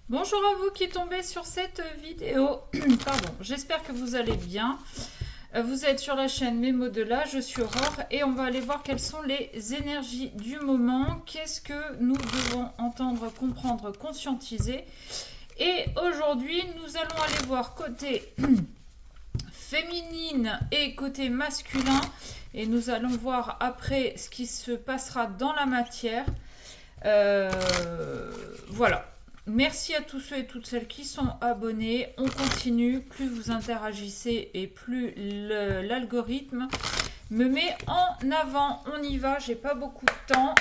Bonjour à vous qui tombez sur cette vidéo. Pardon, j'espère que vous allez bien. Vous êtes sur la chaîne Mes mots de là, je suis Aurore et on va aller voir quelles sont les énergies du moment. Qu'est-ce que nous devons entendre, comprendre, conscientiser. Et aujourd'hui, nous allons aller voir côté féminine et côté masculin. Et nous allons voir après ce qui se passera dans la matière. Voilà. Merci à tous ceux et toutes celles qui sont abonnés. On continue. Plus vous interagissez et plus l'algorithme me met en avant. On y va. J'ai pas beaucoup de temps.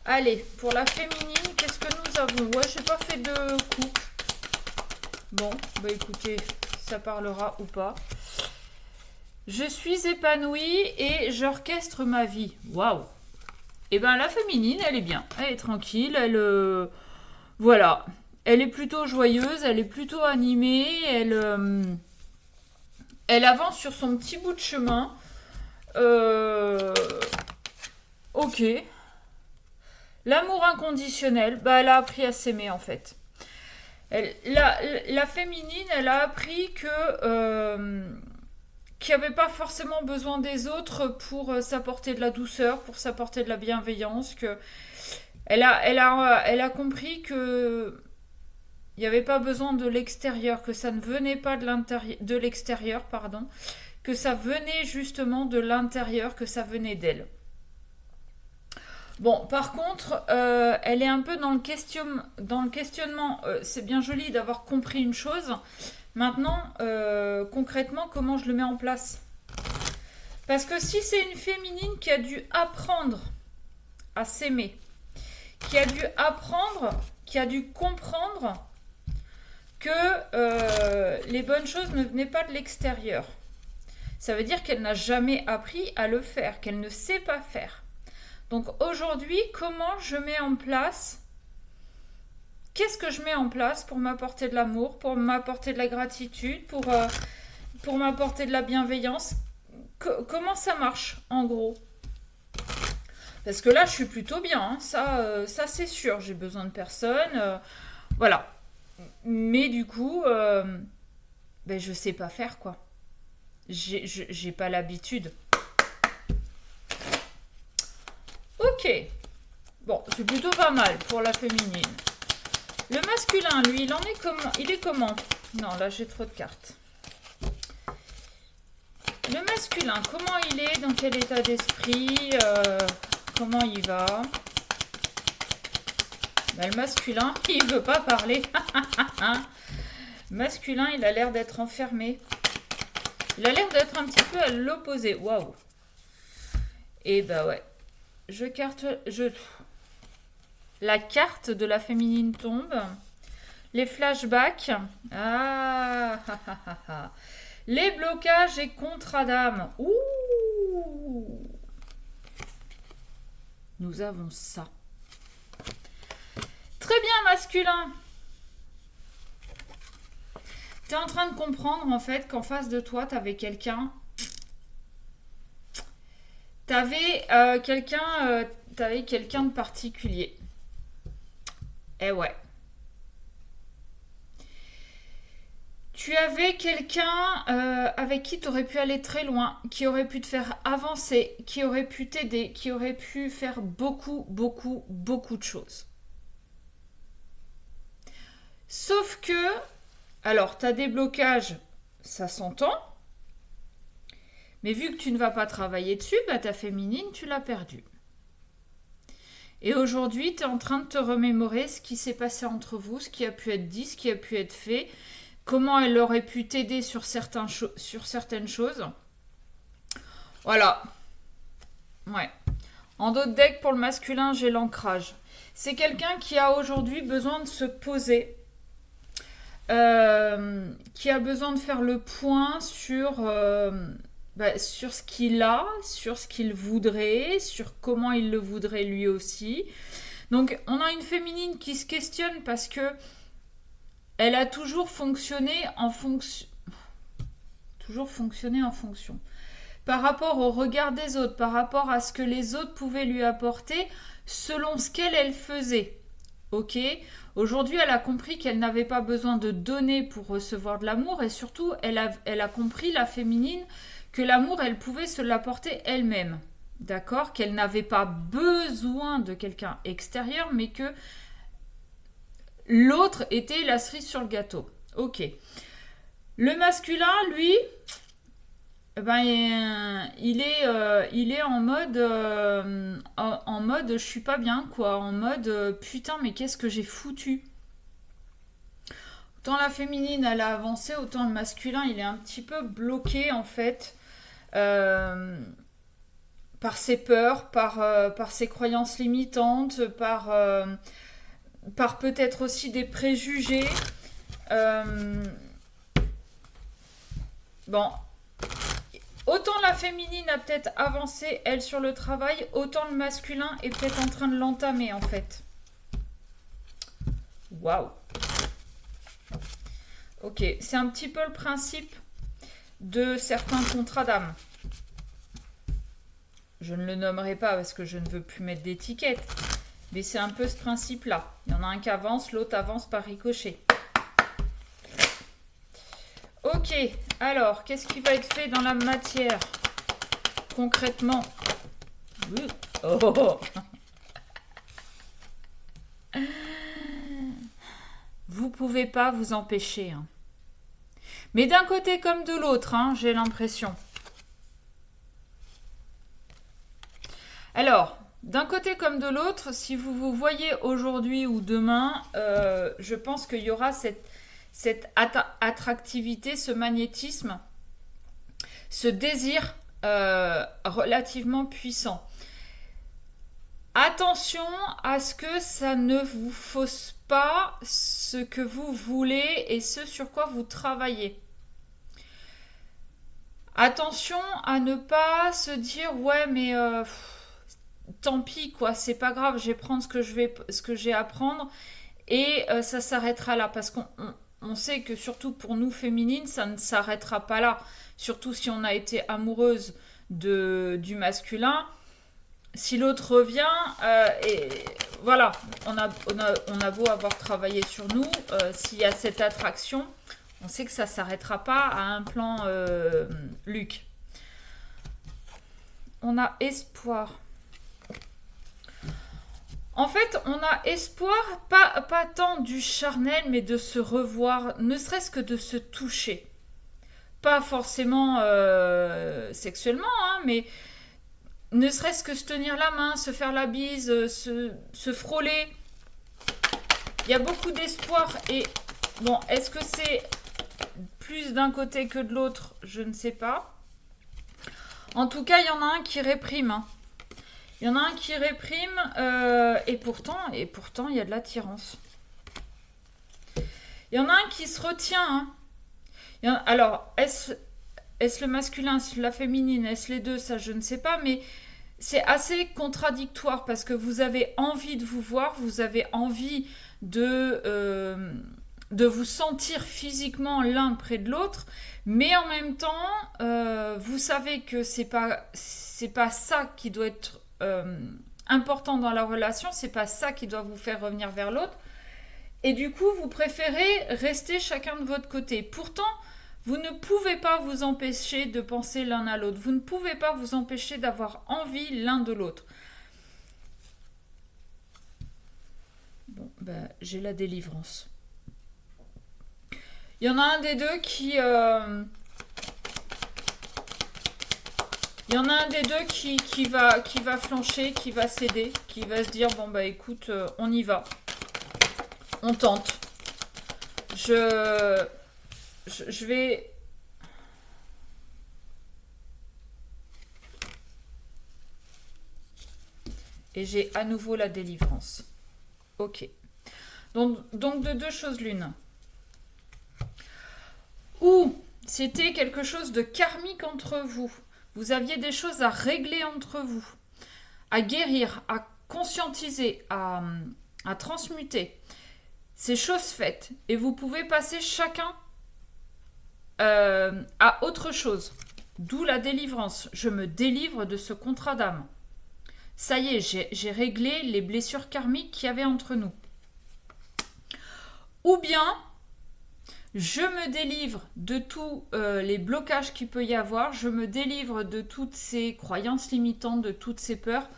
Allez, pour la féminine, qu'est-ce que nous avons? Ouais, j'ai pas fait de coup. Bon, bah écoutez, ça parlera ou pas. Je suis épanouie et j'orchestre ma vie. Waouh! Et ben la féminine, elle est bien. Elle est tranquille, voilà. Elle est plutôt joyeuse, elle est plutôt animée, elle avance sur son petit bout de chemin. Ok. L'amour inconditionnel, bah elle a appris à s'aimer en fait. La féminine, elle a appris qu'il n'y avait pas forcément besoin des autres pour s'apporter de la douceur, pour s'apporter de la bienveillance, que elle a compris que il n'y avait pas besoin de l'extérieur, que ça ne venait pas de l'extérieur, pardon, que ça venait justement de l'intérieur, que ça venait d'elle. Bon, par contre, elle est un peu dans le questionnement. C'est bien joli d'avoir compris une chose. Maintenant, concrètement, comment je le mets en place? Parce que si c'est une féminine qui a dû apprendre à s'aimer, qui a dû apprendre, qui a dû comprendre que les bonnes choses ne venaient pas de l'extérieur, ça veut dire qu'elle n'a jamais appris à le faire, qu'elle ne sait pas faire. Donc aujourd'hui, comment je mets en place? Qu'est-ce que je mets en place pour m'apporter de l'amour, pour m'apporter de la gratitude, pour m'apporter de la bienveillance? Comment ça marche, en gros? Parce que là, je suis plutôt bien, hein. Ça c'est sûr, j'ai besoin de personne. Voilà. Mais du coup, ben, je sais pas faire, quoi. J'ai pas l'habitude. Ok. Bon, c'est plutôt pas mal pour la féminine. Le masculin, lui, il est comment? Non, là, j'ai trop de cartes. Le masculin, comment il est? Dans quel état d'esprit? Comment il va? Ben, le masculin, il veut pas parler. Masculin, il a l'air d'être enfermé. Il a l'air d'être un petit peu à l'opposé. Waouh. Et bah ouais. La carte de la féminine tombe. Les flashbacks. Ah, ah, ah, ah, ah. Les blocages et contrats d'âme. Ouh. Nous avons ça. Très bien, masculin. Tu es en train de comprendre en fait qu'en face de toi, tu avais quelqu'un. T'avais quelqu'un de particulier. Eh ouais. Tu avais quelqu'un avec qui tu aurais pu aller très loin, qui aurait pu te faire avancer, qui aurait pu t'aider, qui aurait pu faire beaucoup, beaucoup, beaucoup de choses. Sauf que, alors, tu as des blocages, ça s'entend, mais vu que tu ne vas pas travailler dessus, bah, ta féminine, tu l'as perdue. Et aujourd'hui, tu es en train de te remémorer ce qui s'est passé entre vous, ce qui a pu être dit, ce qui a pu être fait, comment elle aurait pu t'aider sur certaines choses. Voilà. Ouais. En dos de deck, pour le masculin, j'ai l'ancrage. C'est quelqu'un qui a aujourd'hui besoin de se poser, qui a besoin de faire le point sur ce qu'il a, sur ce qu'il voudrait, sur comment il le voudrait lui aussi. Donc, on a une féminine qui se questionne parce que elle a toujours fonctionné en fonction. Toujours fonctionné en fonction. Par rapport au regard des autres, par rapport à ce que les autres pouvaient lui apporter, selon ce qu'elle faisait. Ok. Aujourd'hui, elle a compris qu'elle n'avait pas besoin de donner pour recevoir de l'amour. Et surtout, elle a compris, la féminine, que l'amour, elle pouvait se l'apporter elle-même. D'accord? Qu'elle n'avait pas besoin de quelqu'un extérieur, mais que l'autre était la cerise sur le gâteau. Ok. Le masculin, lui, eh ben, il est en mode je suis pas bien, quoi. En mode putain, mais qu'est-ce que j'ai foutu. Autant la féminine, elle a avancé, autant le masculin, il est un petit peu bloqué, en fait, euh, par ses peurs, par ses croyances limitantes, par peut-être aussi des préjugés. Euh, bon, autant la féminine a peut-être avancé, elle, sur le travail, autant le masculin est peut-être en train de l'entamer, en fait. Waouh. Ok, c'est un petit peu le principe de certains contrats d'âme. Je ne le nommerai pas parce que je ne veux plus mettre d'étiquette, mais c'est un peu ce principe-là. Il y en a un qui avance, l'autre avance par ricochet. Ok, alors, qu'est-ce qui va être fait dans la matière concrètement? Oh. Vous pouvez pas vous empêcher. Hein. Mais d'un côté comme de l'autre, hein, j'ai l'impression. Alors, d'un côté comme de l'autre, si vous vous voyez aujourd'hui ou demain, je pense qu'il y aura cette attractivité, ce magnétisme, ce désir relativement puissant. Attention à ce que ça ne vous fausse pas ce que vous voulez et ce sur quoi vous travaillez. Attention à ne pas se dire ouais mais tant pis quoi, c'est pas grave, je vais prendre ce que j'ai à prendre et ça s'arrêtera là parce qu'on sait que surtout pour nous féminines, ça ne s'arrêtera pas là. Surtout si on a été amoureuse du masculin. Si l'autre revient, et voilà, on a beau avoir travaillé sur nous, s'il y a cette attraction, on sait que ça ne s'arrêtera pas à un plan Luc. On a espoir. En fait, on a espoir, pas tant du charnel, mais de se revoir, ne serait-ce que de se toucher. Pas forcément sexuellement, hein, mais ne serait-ce que se tenir la main, se faire la bise, se frôler. Il y a beaucoup d'espoir. Et bon, est-ce que c'est plus d'un côté que de l'autre? Je ne sais pas. En tout cas, il y en a un qui réprime. Hein. Il y en a un qui réprime et pourtant, il y a de l'attirance. Il y en a un qui se retient. Hein. Alors, est-ce le masculin, est-ce la féminine, est-ce les deux? Ça, je ne sais pas, mais c'est assez contradictoire parce que vous avez envie de vous voir, vous avez envie de vous sentir physiquement l'un près de l'autre, mais en même temps, vous savez que c'est pas ça qui doit être important dans la relation, c'est pas ça qui doit vous faire revenir vers l'autre, et du coup, vous préférez rester chacun de votre côté. Pourtant, vous ne pouvez pas vous empêcher de penser l'un à l'autre. Vous ne pouvez pas vous empêcher d'avoir envie l'un de l'autre. Bon, ben, j'ai la délivrance. Il y en a un des deux qui... Il y en a un des deux qui va flancher, qui va céder, qui va se dire, bon bah écoute, on y va. On tente. Je vais... Et j'ai à nouveau la délivrance. Ok. Donc de deux choses l'une. Ou c'était quelque chose de karmique entre vous. Vous aviez des choses à régler entre vous. À guérir, à conscientiser, à transmuter. C'est chose faite. Et vous pouvez passer chacun à autre chose. D'où la délivrance. Je me délivre de ce contrat d'âme. Ça y est, j'ai réglé les blessures karmiques qu'il y avait entre nous. Ou bien, je me délivre de tous les blocages qu'il peut y avoir, je me délivre de toutes ces croyances limitantes, de toutes ces peurs,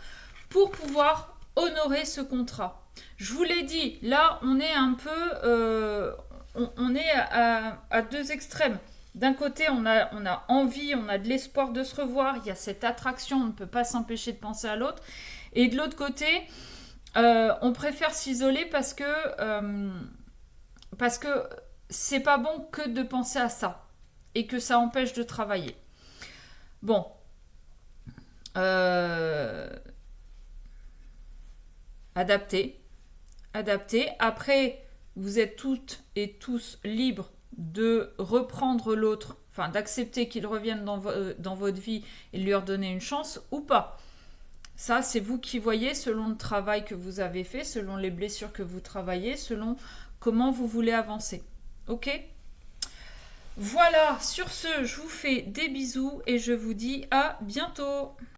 pour pouvoir honorer ce contrat. Je vous l'ai dit, là, on est un peu... on est à deux extrêmes. D'un côté, on a envie, on a de l'espoir de se revoir, il y a cette attraction, on ne peut pas s'empêcher de penser à l'autre. Et de l'autre côté, on préfère s'isoler parce que c'est pas bon que de penser à ça et que ça empêche de travailler. Bon. Adapter. Après, vous êtes toutes et tous libres de reprendre l'autre, enfin d'accepter qu'il revienne dans votre vie et lui redonner une chance ou pas. Ça, c'est vous qui voyez selon le travail que vous avez fait, selon les blessures que vous travaillez, selon comment vous voulez avancer. Ok ? Voilà, sur ce, je vous fais des bisous et je vous dis à bientôt.